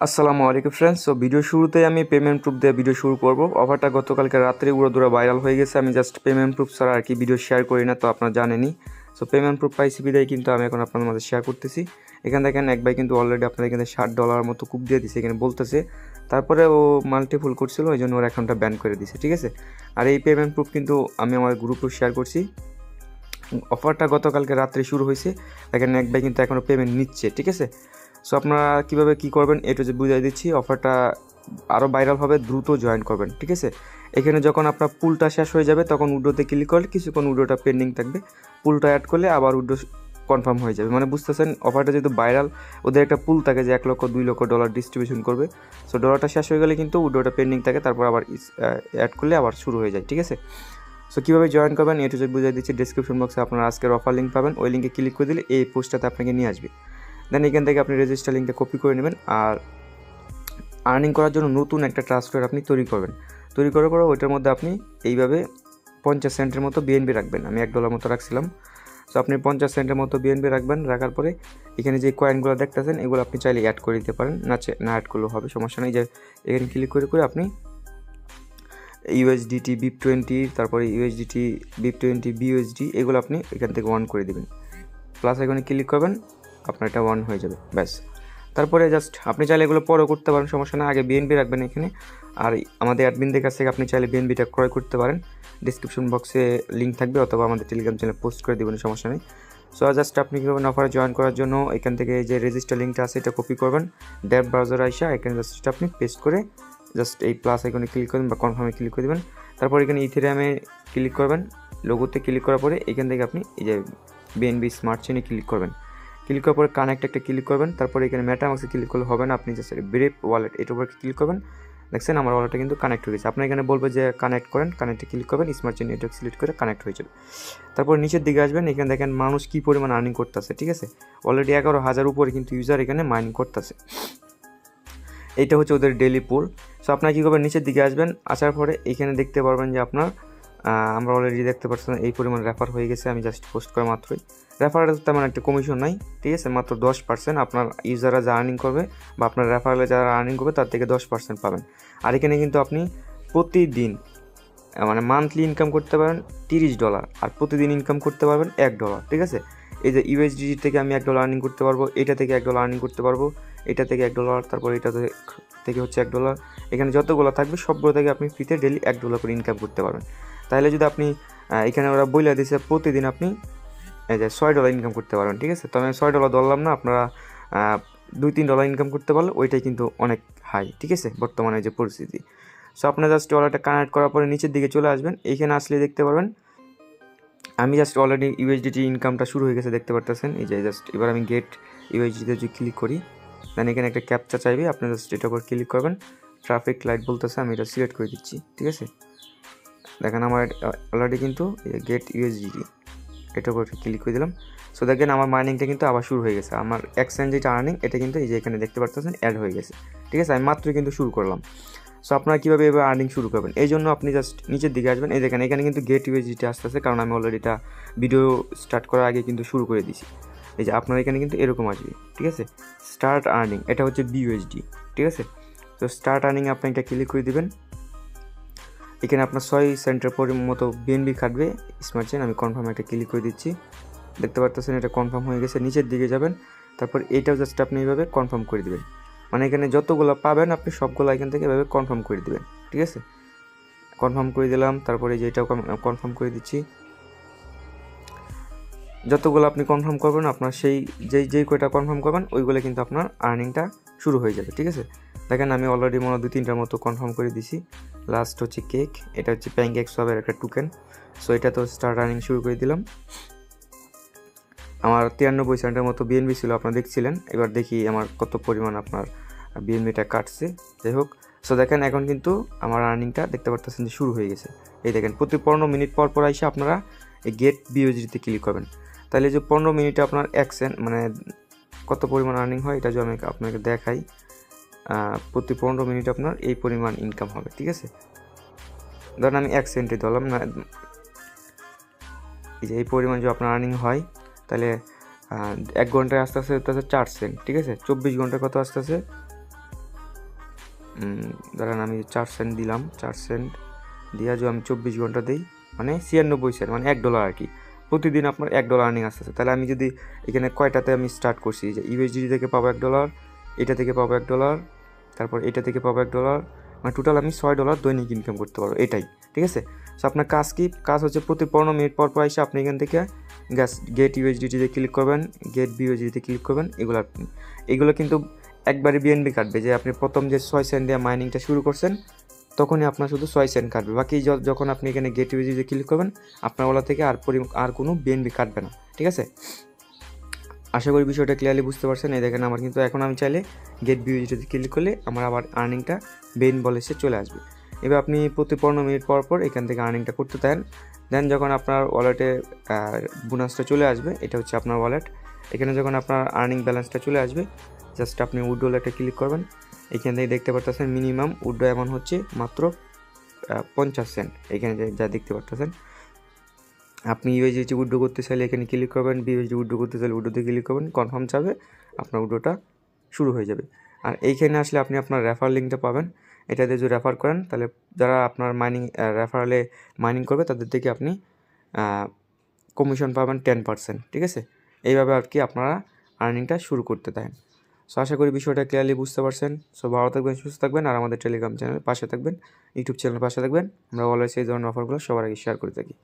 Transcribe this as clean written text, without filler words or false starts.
আসসালামু আলাইকুম friends. So video শুরুতেই আমি পেমেন্ট প্রুফ দিয়ে ভিডিও শুরু করব। অফারটা গতকালকে রাত্রে উড়োদুরা ভাইরাল হয়ে গেছে। আমি জাস্ট পেমেন্ট প্রুফ ছাড়া আর কি ভিডিও শেয়ার করি না, তো আপনারা জানেনই। সো পেমেন্ট প্রুফ পাইছি বিদায় কিন্তু আমি এখন আপনাদের মাঝে শেয়ার করতেছি। এখানে দেখেন এক ভাই কিন্তু অলরেডি আপনাদের এখানে $60 মতো কুপ দিয়ে দিছে এখানে বলতেছে। তারপরে ও মাল্টিপুল করছিল, ওই জন্য ওর অ্যাকাউন্টটা ব্যান করে দিছে, ঠিক আছে। আর এই পেমেন্ট প্রুফ কিন্তু আমি আমার গ্রুপে শেয়ার করছি। অফারটা গতকালকে রাত্রে শুরু হয়েছে, এখানে এক ভাই কিন্তু এখনও পেমেন্ট নিচ্ছে, ঠিক আছে। সো আপনারা কীভাবে কী করবেন এটা যে বুঝাই দিচ্ছি। অফারটা আরও ভাইরাল হবে, দ্রুত জয়েন করবেন, ঠিক আছে। এখানে যখন আপনার পুলটা শেষ হয়ে যাবে তখন উডোতে ক্লিক করলে কিছুক্ষণ উডোটা পেন্ডিং থাকবে, পুলটা অ্যাড করলে আবার উডো কনফার্ম হয়ে যাবে। মানে বুঝতেছেন অফারটা যেহেতু ভাইরাল, ওদের একটা পুল থাকে যে $1 লক্ষ $2 লক্ষ ডিস্ট্রিবিউশন করবে। সো ডলারটা শেষ হয়ে গেলে কিন্তু উডোটা পেন্ডিং থাকে, তারপর আবার অ্যাড করলে আবার শুরু হয়ে যায়, ঠিক আছে। সো কীভাবে জয়েন করবেন এটা যে বুঝাই দিচ্ছি। ডিসক্রিপশন বক্সে আপনারা আজকের অফার লিঙ্ক পাবেন, ওই লিঙ্কে ক্লিক করে দিলে এই পোস্টটাতে আপনাকে নিয়ে আসবে। দেন এখান থেকে আপনি রেজিস্টার লিঙ্কটা কপি করে নেবেন। আর আর্নিং করার জন্য নতুন একটা ট্রাস্ট আপনি তৈরি করবেন। তৈরি করার পর ওইটার মধ্যে আপনি এইভাবে 50 সেন্টের মতো বিএনবি রাখবেন। আমি $1 মতো রাখছিলাম। সো আপনি 50 সেন্টের মতো বিএনবি রাখবেন। রাখার পরে এখানে যে কয়েনগুলো দেখতেছেন এগুলো আপনি চাইলে অ্যাড করে দিতে পারেন, না অ্যাড করলেও হবে, সমস্যা নেই। যে এখানে ক্লিক করে আপনি ইউএসডিটি BIP20, তারপরে ইউএসডিটি BIP20 বিউএসডি এগুলো আপনি এখান থেকে অন করে দেবেন। প্লাস এখানে ক্লিক করবেন, আপনার এটা অন হয়ে যাবে, ব্যাস। তারপরে জাস্ট আপনি চাইলে এগুলো পরও করতে পারেন, সমস্যা না। আগে বিএনবি রাখবেন এখানে। আর আমাদের অ্যাডমিনদের কাছ থেকে আপনি চাইলে বিএনবিটা ক্রয় করতে পারেন। ডিসক্রিপশন বক্সে লিঙ্ক থাকবে, অথবা আমাদের টেলিগ্রাম চ্যানেলে পোস্ট করে দেবেন, সমস্যা নেই। সো জাস্ট আপনি কী করবেন, অফারে জয়েন করার জন্য এখান থেকে যে রেজিস্টার লিঙ্কটা আছে এটা কপি করবেন। ড্যাব ব্রাউজারে আইসা এখানে জাস্ট আপনি পেস্ট করে জাস্ট এই প্লাস আইকনে ক্লিক করবেন বা কনফার্মে ক্লিক করে দেবেন। তারপর এখানে ইথেরিয়ামে ক্লিক করবেন, লোগোতে ক্লিক করার পরে এখান থেকে আপনি এই যে বিএনবি স্মার্ট চেইনে ক্লিক করবেন। ক্লিক করার পরে কানেক্ট একটা ক্লিক করবেন। তারপরে এখানে মেটামাক্সে ক্লিক করলে হবে না, আপনি জাস্ট ব্রেভ ওয়ালেট এটার উপর ক্লিক করবেন। দেখছেন আমার ওয়ালেটটা কিন্তু কানেক্ট হয়ে গেছে। আপনার এখানে বলবে যে কানেক্ট করেন, কানেক্টে ক্লিক করবেন, স্মার্ট চেইন নেটওয়ার্ক সিলেক্ট করে কানেক্ট হয়ে যাবে। তারপর নিচের দিকে আসবেন, এখানে দেখেন মানুষ কী পরিমাণ আর্নিং করতেছে, ঠিক আছে। অলরেডি 11,000 উপরে কিন্তু ইউজার এখানে মাইনিং করতেছে। এইটা হচ্ছে ওদের ডেলি পুল। সো আপনার কী করবেন, নিচের দিকে আসবেন, আসার পরে এখানে দেখতে পারবেন যে আপনার আমরা অলরেডি দেখতে পাচ্ছেন এই পরিমাণ রেফার হয়ে গেছে। আমি জাস্ট পোস্ট করা মাত্রই রেফারের তেমন একটা কমিশন নাই, ঠিক আছে। মাত্র 10% আপনার ইউজাররা যা আর্নিং করবে বা আপনার রেফারেলে যারা আর্নিং করবে তার থেকে 10% পাবেন। আর এখানে কিন্তু আপনি প্রতিদিন মানে মান্থলি ইনকাম করতে পারেন $30, আর প্রতিদিন ইনকাম করতে পারবেন $1, ঠিক আছে। এই যে ইউএসডিটি থেকে আমি $1 আর্নিং করতে পারবো, এটা থেকে $1 আর্নিং করতে পারবো, এটা থেকে $1, তারপর এটা থেকে হচ্ছে $1। এখানে যতগুলো থাকবে সবগুলো থেকে আপনি ফ্রিতে ডেলি $1 করে ইনকাম করতে পারবেন। তাহলে যদি আপনি এখানে ওরা বইলা দিয়েছে প্রতিদিন আপনি এই যে $6 ইনকাম করতে পারবেন, ঠিক আছে। তো আমি $6 ধরলাম না, আপনারা $2-3 ইনকাম করতে পারলে ওইটাই কিন্তু অনেক হাই, ঠিক আছে, বর্তমানে যে পরিস্থিতি। সো আপনার জাস্ট ওয়ালেটটা কানেক্ট করার পরে নিচের দিকে চলে আসবেন। এইখানে আসলে দেখতে পারবেন আমি জাস্ট অলরেডি ইউএসডিটি ইনকামটা শুরু হয়ে গেছে, দেখতে পারতেছেন। এই যে জাস্ট এবার আমি গেট ইউএসডিতে যদি ক্লিক করি, দেন এখানে একটা ক্যাপচা চাইবে, আপনি জাস্ট এটার উপর ক্লিক করবেন। ট্রাফিক লাইট বলতেছে, আমি এটা সিলেক্ট করে দিচ্ছি, ঠিক আছে। দেখেন আমার অলরেডি কিন্তু গেট ইউএসডিটি এটার উপর ক্লিক করে দিলাম। সো দেখেন আমার মাইনিংটা কিন্তু আবার শুরু হয়ে গেছে। আমার এক্সচেঞ্জ যেটা আর্নিং এটা কিন্তু এই যে এখানে দেখতে পারতেছেন অ্যাড হয়ে গেছে, ঠিক আছে। আমি মাত্র কিন্তু শুরু করলাম। সো আপনারা কীভাবে এবার আর্নিং শুরু করবেন, এই জন্য আপনি জাস্ট নিচের দিকে আসবেন। এই দেখেন এখানে কিন্তু গেট ইউএসডিটি আসতেছে, কারণ আমি অলরেডি এটা ভিডিও স্টার্ট করার আগে কিন্তু শুরু করে দিয়েছি। এই যে আপনার এখানে কিন্তু এরকম আসবে, ঠিক আছে। স্টার্ট আর্নিং এটা হচ্ছে বিইউএসডি, ঠিক আছে। তো স্টার্ট আর্নিং আপনি এটা ক্লিক করে দেবেন। এখানে আপনার 6 সেন্টের মতো বিএনবি কাটবে স্মার্ট চেইন। আমি কনফার্ম একটা ক্লিক করে দিচ্ছি, দেখতে পারতেছেন এটা কনফার্ম হয়ে গেছে। নিচের দিকে যাবেন, তারপর এইটাও জাস্ট আপনি এইভাবে কনফার্ম করে দেবেন। মানে এখানে যতগুলো পাবেন আপনি সবগুলো এখান থেকে এভাবে কনফার্ম করে দেবেন, ঠিক আছে। কনফার্ম করে দিলাম, তারপরে যে এটাও কনফার্ম করে দিচ্ছি। যতগুলো আপনি কনফার্ম করবেন আপনার সেই যেই কয়টা কনফার্ম করবেন ওইগুলো কিন্তু আপনার আর্নিংটা শুরু হয়ে যাবে, ঠিক আছে। দেখেন আমি অলরেডি মনে 2-3টার মতো কনফার্ম করে দিছি। লাস্ট হচ্ছে কেক, এটা হচ্ছে প্যানকেকসওয়াপের একটা টোকেন। সো এটা তো স্টার্ট আর্নিং শুরু করে দিলাম। আমার 93 সেন্টের মতো বিএনবি ছিল, আপনারা দেখছিলেন। এবার দেখি আমার কত পরিমাণ আপনার বিএনবিটা কাটছে। যাই হোক, সো দেখেন এখন কিন্তু আমার আর্নিংটা দেখতে পারতেছেন যে শুরু হয়ে গেছে। এই দেখেন প্রতি 15 মিনিট পর পর এসে আপনারা এই গেট বিওজিতে ক্লিক করবেন। তাহলে যে 15 মিনিটে আপনার 1 সেন্ট মানে কত পরিমাণ আর্নিং হয় এটা যদি আমি আপনাকে দেখাই, প্রতি 15 মিনিট আপনার এই পরিমাণ ইনকাম হবে, ঠিক আছে। ধরেন আমি 1 সেন্টে ধরলাম না, এই যে এই পরিমাণ যে আপনার আর্নিং হয়, তাহলে 1 ঘন্টায় আস্তে আস্তে 4 সেন্ট, ঠিক আছে। 24 ঘন্টায় কত আসতেছে ধরেন আমি 4 সেন্ট দিলাম, 4 সেন্ট দিয়া যদি আমি 24 ঘন্টা দিই মানে 96 সেন্ট মানে $1 আর কি। প্রতিদিন আপনার $1 আর্নিং আসতেছে। তাহলে আমি যদি এখানে কয়টাতে আমি স্টার্ট করছি যে ইউএসডি থেকে পাবো $1, এটা থেকে পাবো $1, তারপর এটা থেকে পাবো $1, মানে টোটাল আমি $6 দৈনিক ইনকাম করতে পারবো, এটাই। ঠিক আছে? সো আপনার কাজ কি? কাজ হচ্ছে প্রতি 15 মিনিট পর এসে আপনি এখান থেকে গেট ইউএসডিটিতে ক্লিক করবেন, গেট বিউএসডিতে ক্লিক করবেন। এগুলো কিন্তু একবারে বিএনবি কাটবে, যে আপনি প্রথম যে 6 সেন্ট দিয়ে মাইনিংটা শুরু করছেন তখনই আপনার শুধু 6 সেন্ট কাটবে। বাকি যখন আপনি এখানে গেট ইউএসডিতে ক্লিক করবেন আপনার ওলা থেকে আর কোনো বিএনবি কাটবে না। ঠিক আছে? আশা করি বিষয়টা ক্লিয়ারলি বুঝতে পারছেন। এই দেখেন আমার কিন্তু এখন আমি চাইলে গেট বিউএসডিতে ক্লিক করলে আমার আবার আর্নিংটা বেন বলেসে চলে আসবে। এবার আপনি প্রতি 15 মিনিট পর এখান থেকে আর্নিংটা করতে থাকেন। দেন যখন আপনার ওয়ালেটে বোনাসটা চলে আসবে, এটা হচ্ছে আপনার ওয়ালেট, এখানে যখন আপনার আর্নিং ব্যালেন্সটা চলে আসবে জাস্ট আপনি উইথড্র ওয়ালেটে ক্লিক করবেন। এখান থেকে দেখতে পারতেছেন মিনিমাম উইথড্র অ্যামাউন্ট হচ্ছে মাত্র 50 সেন্ট। এখানে যা দেখতে পারতেছেন, আপনি ইউএসডিটি উইথড্র করতে চাইলে এখানে ক্লিক করবেন, বিউএসডি উইথড্র করতে চাইলে উইথড্রোতে ক্লিক করবেন, কনফার্ম চাবে আপনার উইথড্রটা শুরু হয়ে যাবে। আর এইখানে আসলে আপনি আপনার রেফার লিঙ্কটা পাবেন, এটাতে যদি রেফার করেন তাহলে যারা আপনার রেফারেলে মাইনিং করবে তাদের থেকে আপনি কমিশন পাবেন 10%। ঠিক আছে? এইভাবে আর কি আপনারা আর্নিংটা শুরু করতে থাকেন। সো আশা করি বিষয়টা ক্লিয়ারলি বুঝতে পারছেন। সো ভালো থাকবেন, সুস্থ থাকবেন, আর আমাদের টেলিগ্রাম চ্যানেলের পাশে থাকবেন, ইউটিউব চ্যানেলের পাশে থাকবেন। আমরা অলওয়েজ এই ধরনের অফারগুলো সবার আগে শেয়ার করে থাকি।